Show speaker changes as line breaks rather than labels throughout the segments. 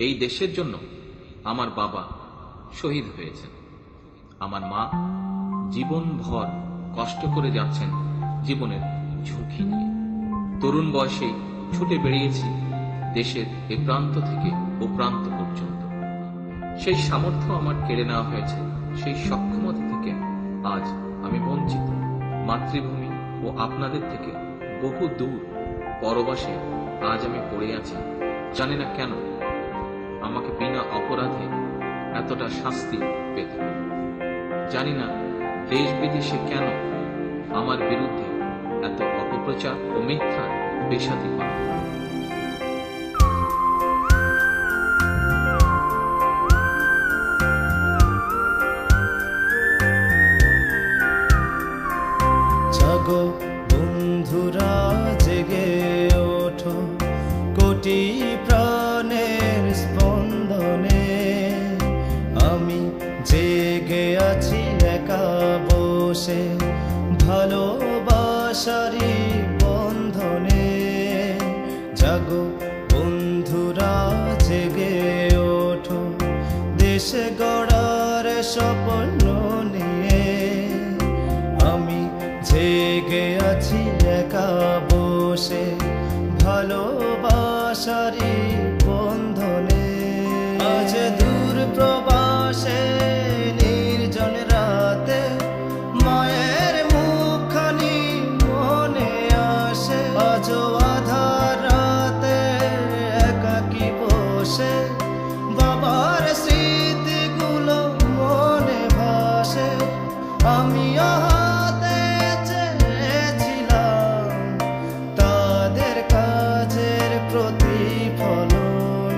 এই দেশের জন্য আমার বাবা শহীদ হয়েছেন, আমার মা জীবনভর কষ্ট করে যাচ্ছেন জীবনের ঝুঁকি নিয়ে। তরুণ বয়সে ছুটে বেরিয়েছি দেশের এ প্রান্ত থেকে ও প্রান্ত পর্যন্ত। সেই সামর্থ্য আমার কেড়ে নেওয়া হয়েছে, সেই সক্ষমতা থেকে আজ আমি বঞ্চিত। মাতৃভূমি ও আপনাদের থেকে বহু দূর পরবাসে আজ আমি পড়ে আছি। জানি না কেন আমাকে বিনা অপরাধে এতটা শাস্তি পেতে হবে। জানি না দেশ বিদেশে কেন আমার বিরুদ্ধে এত অপপ্রচার ও মিথ্যা বেসাতি করা।
জাগো বন্ধুরা, জেগে ওঠো কোটি প্রাণের স্পন্দনে। আমি জেগে আছি একা বসে ভালোবাসারি বন্ধনে। জাগো বন্ধুরা, জেগে ওঠো দেশ গড়ার স্বপ্ন নিয়ে। আমি জেগে আছি একা বসে ভালোবাসারি বন্ধনে। আজ দূর প্রবাসে নির্জন রাতে মায়ের মুখখানি মনে আসে। আজ আধার রাতে একাকী বসে বাবার স্মৃতিগুলো মনে ভাসে। আমি হাতে চেয়েছিলাম তাদের কাজের প্রতিফলন।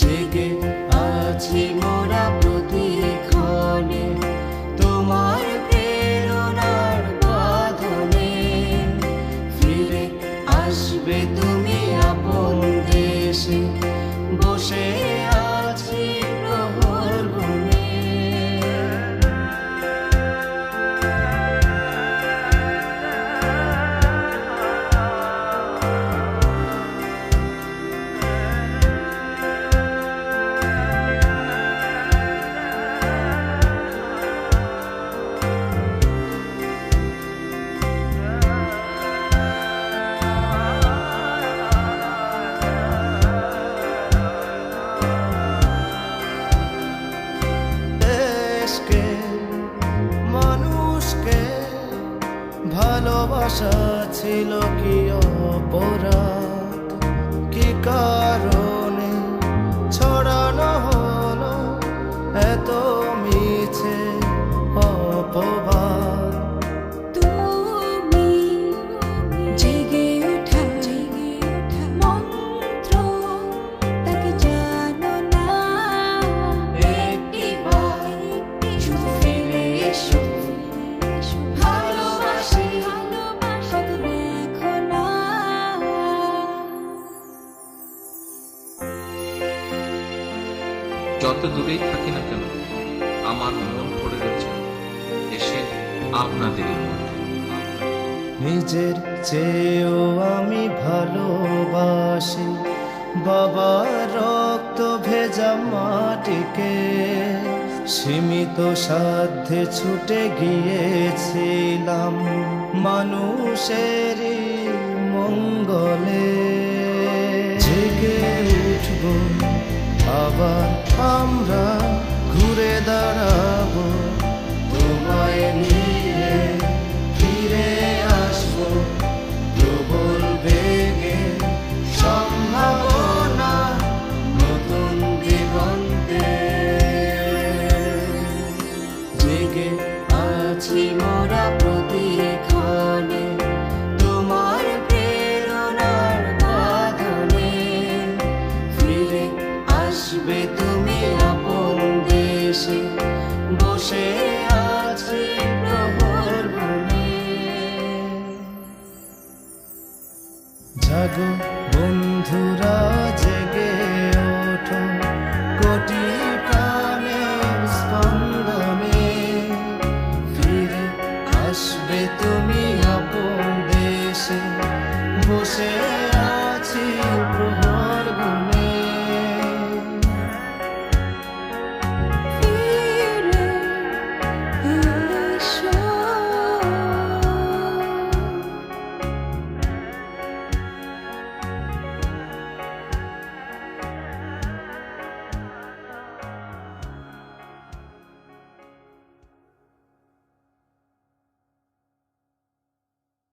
জেগে আছি মোরা প্রতিক্ষণে তোমার প্রেরণার বাঁধনে। ফিরে আসবে তুমি আপন দেশে, বসে আছি প্রহর বনে। দেশকে মানুষকে ভালোবাসা ছিল কি অপরাধ? কি কারণে ছড়ানো হলো এত মিছে অপবাদ?
তুমি জেগে ওঠা মন্ত্র তাকে জানো না। একটিবার শুধু ফিরে এসো, ভালোবাসি কত দেখো না।
যত দূরেই থাকি না কেন আমার মন পড়ে রয়েছে এসে আপনাদেরই মধ্যে।
নিজের চেয়েও আমি ভালোবাসি বাবার রক্ত ভেজা মাটিকে। সীমিত সাধ্যে ছুটে গিয়েছিলাম মানুষেরই মঙ্গলে। জেগে উঠব আবার আমরা, ঘুরে দাঁড়াবো তোমায় নিয়ে। ফিরে আসবো প্রবল বেগে, সম্ভাবনা নতুন দিগন্তে। জেগে আছি মোরা প্রতিক্ষণে তোমার প্রেরণার বাঁধনে। ফিরে আসবে তুমি আপন দেশে, বসে আছি প্রহর বনে। জাগো বন্ধুরা,